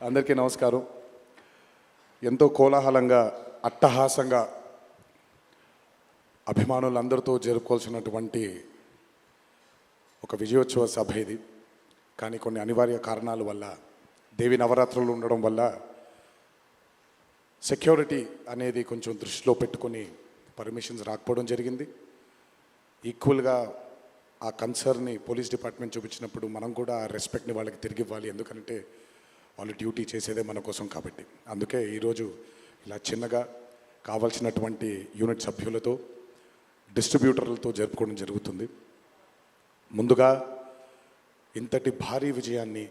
అందరికీ నమస్కారం. ఎంతో కోలాహలంగా అట్టహాసంగా అభిమానులందరితో జరుపుకోవాల్సినటువంటి ఒక విజయోత్సవ సభ ఇది. కానీ కొన్ని అనివార్య కారణాల వల్ల, దేవి నవరాత్రులు ఉండడం వల్ల సెక్యూరిటీ అనేది కొంచెం దృష్టిలో పెట్టుకొని పర్మిషన్స్ రాకపోవడం జరిగింది. ఈక్వల్గా ఆ కన్సర్న్ని పోలీస్ డిపార్ట్మెంట్ చూపించినప్పుడు మనం కూడా ఆ రెస్పెక్ట్ని వాళ్ళకి తిరిగి ఇవ్వాలి. ఎందుకంటే వాళ్ళు డ్యూటీ చేసేదే మన కోసం కాబట్టి. అందుకే ఈరోజు ఇలా చిన్నగా కావాల్సినటువంటి యూనిట్ సభ్యులతో, డిస్ట్రిబ్యూటర్లతో జరుపుకోవడం జరుగుతుంది. ముందుగా ఇంతటి భారీ విజయాన్ని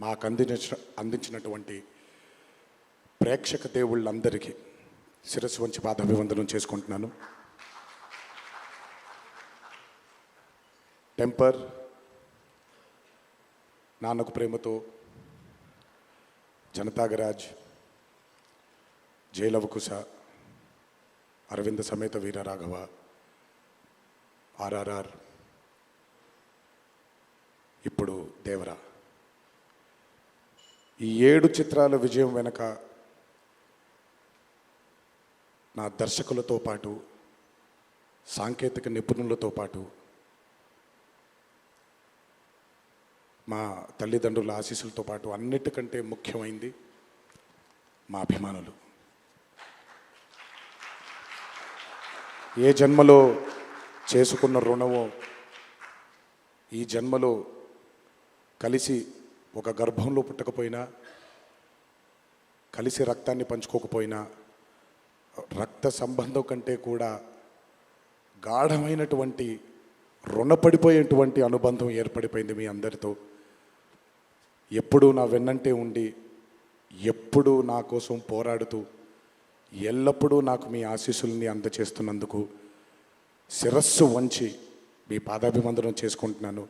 మాకు అందించినటువంటి ప్రేక్షక దేవుళ్ళందరికీ శిరస్సు వంచి పాదాభివందనం చేసుకుంటున్నాను. టెంపర్, నాన్నకు ప్రేమతో, జనతాగరాజ్, జైలవకుశ, అరవింద సమేత వీరరాఘవ, ఆర్ఆర్ఆర్, ఇప్పుడు దేవరా, ఈ 7 చిత్రాల విజయం వెనక నా దర్శకులతో పాటు, సాంకేతిక నిపుణులతో పాటు, మా తల్లిదండ్రుల ఆశీస్సులతో పాటు అన్నిటికంటే ముఖ్యమైంది మా అభిమానులు. ఏ జన్మలో చేసుకున్న రుణమో ఈ జన్మలో కలిసి ఒక గర్భంలో పుట్టకపోయినా, కలిసి రక్తాన్ని పంచుకోకపోయినా, రక్త సంబంధం కంటే కూడా గాఢమైనటువంటి రుణపడిపోయేటువంటి అనుబంధం ఏర్పడిపోయింది మీ అందరితో. ఎప్పుడూ నా వెన్నంటే ఉండి, ఎప్పుడూ నా కోసం పోరాడుతూ, ఎల్లప్పుడూ నాకు మీ ఆశీస్సుల్ని అందచేస్తున్నందుకు శిరస్సు వంచి మీ పాదాభివందనం చేసుకుంటున్నాను.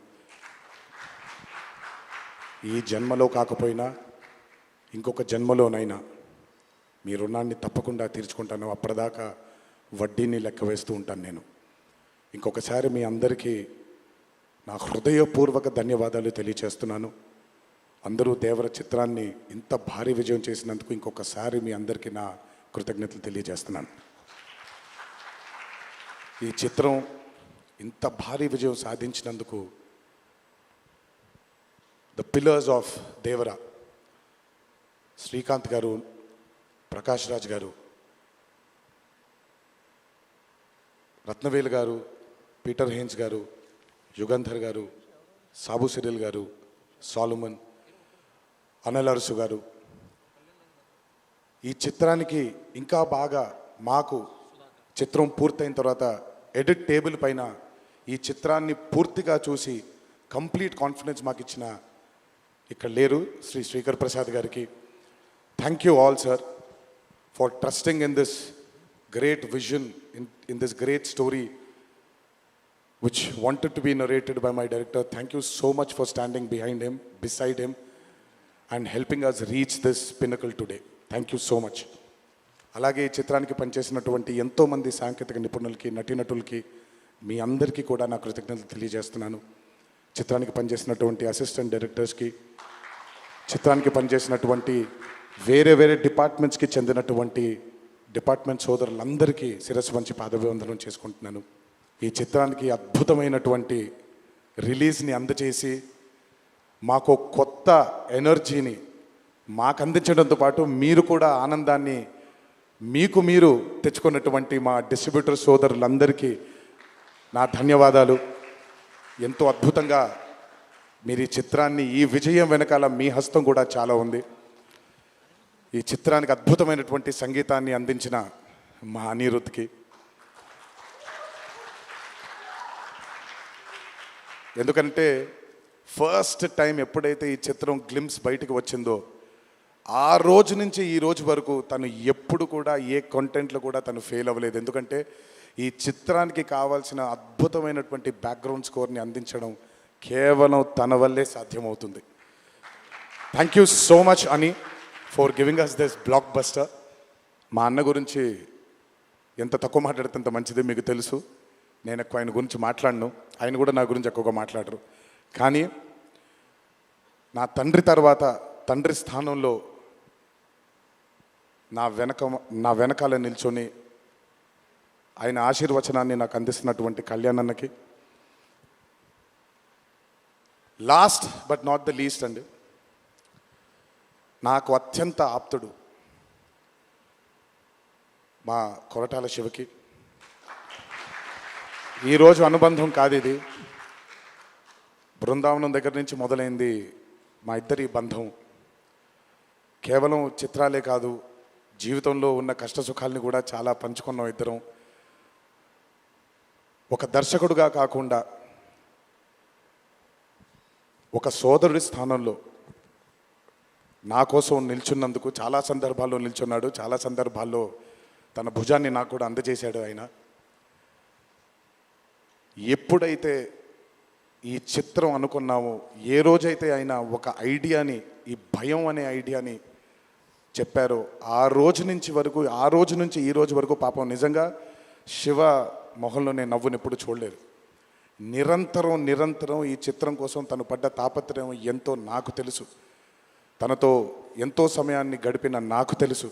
ఈ జన్మలో కాకపోయినా ఇంకొక జన్మలోనైనా మీ రుణాన్ని తప్పకుండా తీర్చుకుంటాను. అప్పటిదాకా వడ్డీని లెక్క వేస్తూ ఉంటాను నేను. ఇంకొకసారి మీ అందరికీ నా హృదయపూర్వక ధన్యవాదాలు తెలియచేస్తున్నాను. అందరూ దేవర చిత్రాన్ని ఇంత భారీ విజయం చేసినందుకు ఇంకొకసారి మీ అందరికీ నా కృతజ్ఞతలు తెలియజేస్తున్నాను. ఈ చిత్రం ఇంత భారీ విజయం సాధించినందుకు the pillars of Devara, Srikanth garu, Prakash Raj గారు, రత్నవేలు గారు, పీటర్ హెయిన్స్ గారు, యుగంధర్ గారు, సాబు సిరిల్ గారు, సాలుమన్, అనిల్ అరుసు గారు, ఈ చిత్రానికి ఇంకా బాగా మాకు చిత్రం పూర్తయిన తర్వాత ఎడిట్ టేబుల్ పైన ఈ చిత్రాన్ని పూర్తిగా చూసి కంప్లీట్ కాన్ఫిడెన్స్ మాకు ఇచ్చిన, ఇక్కడ లేరు, శ్రీ శ్రీకర్ ప్రసాద్ గారికి thank you all sir for trusting in this great vision, in this great story which wanted to be narrated by my director. Thank you so much for standing behind him, beside him, and helping us reach this pinnacle today. Thank you so much. అలాగే ఈ చిత్రానికి పనిచేసినటువంటి ఎంతోమంది సాంకేతిక నిపుణులకి, నటీనటులకి, మీ అందరికీ కూడా నా కృతజ్ఞతలు తెలియజేస్తున్నాను. చిత్రానికి పనిచేసినటువంటి అసిస్టెంట్ డైరెక్టర్స్కి, చిత్రానికి పనిచేసినటువంటి వేరే వేరే డిపార్ట్మెంట్స్కి చెందినటువంటి డిపార్ట్మెంట్ సోదరులందరికీ శిరస్సు వంచి పాదాభివందనం చేసుకుంటున్నాను. ఈ చిత్రానికి అద్భుతమైనటువంటి రిలీజ్ని అందజేసి మాకు కొత్త ఎనర్జీని మాకు అందించడంతో పాటు మీరు కూడా ఆనందాన్ని మీకు మీరు తెచ్చుకున్నటువంటి మా డిస్ట్రిబ్యూటర్ సోదరులందరికీ నా ధన్యవాదాలు. ఎంతో అద్భుతంగా మీరు ఈ చిత్రాన్ని, ఈ విజయం వెనకాల మీ హస్తం కూడా చాలా ఉంది. ఈ చిత్రానికి అద్భుతమైనటువంటి సంగీతాన్ని అందించిన మా అనిరుద్ధ్కి, ఎందుకంటే ఫస్ట్ టైం ఎప్పుడైతే ఈ చిత్రం గ్లిమ్స్ బయటకు వచ్చిందో ఆ రోజు నుంచి ఈ రోజు వరకు తను ఎప్పుడు కూడా ఏ కంటెంట్లో కూడా తను ఫెయిల్ అవ్వలేదు. ఎందుకంటే ఈ చిత్రానికి కావాల్సిన అద్భుతమైనటువంటి బ్యాక్గ్రౌండ్ స్కోర్ని అందించడం కేవలం తన వల్లే సాధ్యమవుతుంది. థ్యాంక్ యూ సో మచ్ అని for giving us this blockbuster. మా అన్న గురించి ఎంత తక్కువ మాట్లాడితే అంత మంచిది, మీకు తెలుసు. నేను ఎక్కువ ఆయన గురించి మాట్లాడను, ఆయన కూడా నా గురించి ఎక్కువగా మాట్లాడరు. కానీ నా తండ్రి తర్వాత తండ్రి స్థానంలో నా వెనకాల నిల్చొని ఆయన ఆశీర్వచనాన్ని నాకు అందిస్తున్నటువంటి కళ్యాణ్ అన్నకి, last but not the least అండి, నాకు అత్యంత ఆప్తుడు మా కొరటాల శివకి. ఈరోజు అనుబంధం కాదు ఇది, బృందావనం దగ్గర నుంచి మొదలైంది మా ఇద్దరి బంధం. కేవలం చిత్రాలే కాదు, జీవితంలో ఉన్న కష్ట సుఖాలని కూడా చాలా పంచుకున్నాం ఇద్దరం. ఒక దర్శకుడుగా కాకుండా ఒక సోదరుడి స్థానంలో నా కోసం నిల్చున్నందుకు చాలా సందర్భాల్లో నిల్చున్నాడు, చాలా సందర్భాల్లో తన భుజాన్ని నాకు కూడా అందజేశాడు ఆయన. ఎప్పుడైతే ఈ చిత్రం అనుకున్నామో, ఏ రోజైతే ఆయన ఒక ఐడియాని, ఈ భయం అనే ఐడియాని చెప్పారో, ఆ రోజు నుంచి ఈ రోజు వరకు పాపం నిజంగా శివ మొహంలో నేను నవ్వుని ఎప్పుడు చూడలేదు. నిరంతరం ఈ చిత్రం కోసం తను పడ్డ తాపత్రయం ఎంతో నాకు తెలుసు. తనతో ఎంతో సమయాన్ని గడిపిన నాకు తెలుసు.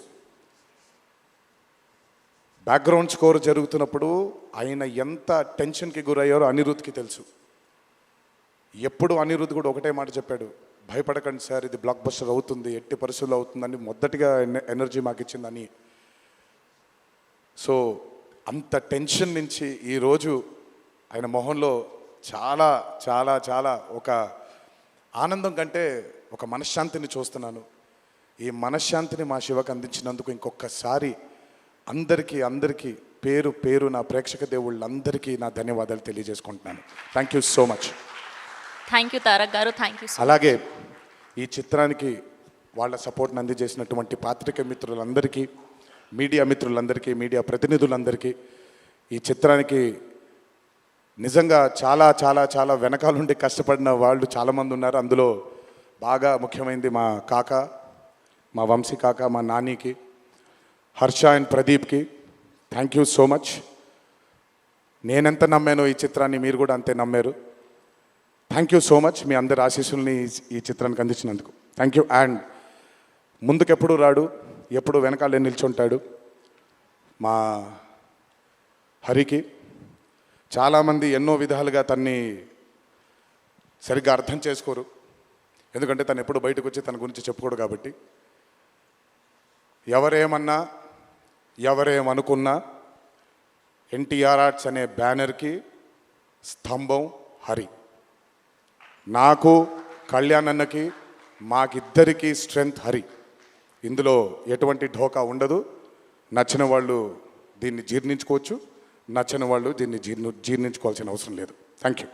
బ్యాక్గ్రౌండ్ స్కోర్ జరుగుతున్నప్పుడు ఆయన ఎంత టెన్షన్కి గురయ్యారో అనిరుద్ధ్కి తెలుసు. ఎప్పుడు అనిరుద్ధ్ కూడా ఒకటే మాట చెప్పాడు, భయపడకండి సార్, ఇది బ్లాక్ బస్టర్ అవుతుంది, ఎట్టి పరిస్థితుల్లో అవుతుందని మొదటిగా ఎనర్జీ మాకు ఇచ్చిందని. సో అంత టెన్షన్ నుంచి ఈరోజు ఆయన మొహంలో చాలా చాలా చాలా ఒక ఆనందం కంటే ఒక మనశ్శాంతిని చూస్తున్నాను. ఈ మనశ్శాంతిని మా శివకు అందించినందుకు ఇంకొకసారి అందరికీ పేరు నా ప్రేక్షక దేవుళ్ళందరికీ నా ధన్యవాదాలు తెలియజేసుకుంటున్నాను. Thank you so much. Thank you Tarak గారు, థ్యాంక్ యూ. అలాగే ఈ చిత్రానికి వాళ్ళ సపోర్ట్ని అందజేసినటువంటి పాత్రిక మిత్రులందరికీ, మీడియా మిత్రులందరికీ, మీడియా ప్రతినిధులందరికీ, ఈ చిత్రానికి నిజంగా చాలా చాలా చాలా వెనకాలండి కష్టపడిన వాళ్ళు చాలామంది ఉన్నారు. అందులో బాగా ముఖ్యమైనది మా కాక, మా వంశీ కాక, మా నానికి, హర్ష అండ్ ప్రదీప్కి థ్యాంక్ యూ సో మచ్. నేనెంత నమ్మానో ఈ చిత్రాన్ని మీరు కూడా అంతే నమ్మారు. Thank you so much. మీ అందరి ఆశీస్సుల్ని ఈ చిత్రానికి అందించినందుకు థ్యాంక్ యూ. అండ్ ముందుకెప్పుడు రాడు, ఎప్పుడు వెనకాలే నిల్చుంటాడు మా హరికి. చాలామంది ఎన్నో విధాలుగా తన్ని సరిగ్గా అర్థం చేసుకోరు, ఎందుకంటే తను ఎప్పుడు బయటకు వచ్చి తన గురించి చెప్పుకోడు కాబట్టి. ఎవరేమన్నా ఎవరేమనుకున్నా ఎన్టీఆర్ ఆర్ట్స్ అనే బ్యానర్కి స్తంభం హరి. నాకు, కళ్యాణ్ అన్నకి, మాకిద్దరికీ స్ట్రెంగ్త్ హరి. ఇందులో ఎటువంటి ఢోకా ఉండదు. నచ్చిన వాళ్ళు దీన్ని జీర్ణించుకోవచ్చు, నచ్చని వాళ్ళు దీన్ని జీర్ణించుకోవాల్సిన అవసరం లేదు. Thank you.